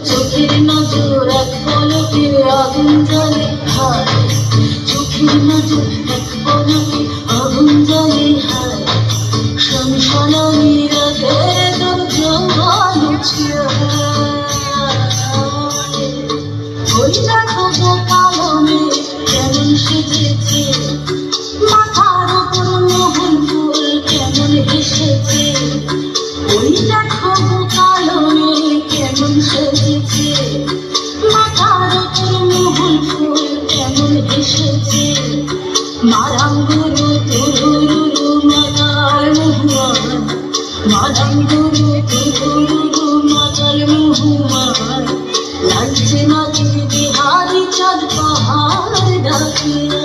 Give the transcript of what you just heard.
চোখের নজর এক পলকে আগুন জ্বলে হায়, চোখের নজর এক পলকে আগুন জ্বলে হায়, সংসারী রাতে তোর জঙ্গল ওই দেখো গো কালো মেয়ে কেমন সেজেছে, মাথার উপর মোহন ফুল কেমন হেসেছে, ওই দেখো গো কালো মেয়ে কেমন সেজেছে, মাথার উপর মোহন ফুল কেমন হেসেছে, মারাঙ্গুরু তুরুরু মাতাল মহুয়ার, মারাঙ্গুরু তুরুরু মাতাল মহুয়ার, লাগছে নাকি বিহারি চাঁদ পাহাড় ডাকিয়া।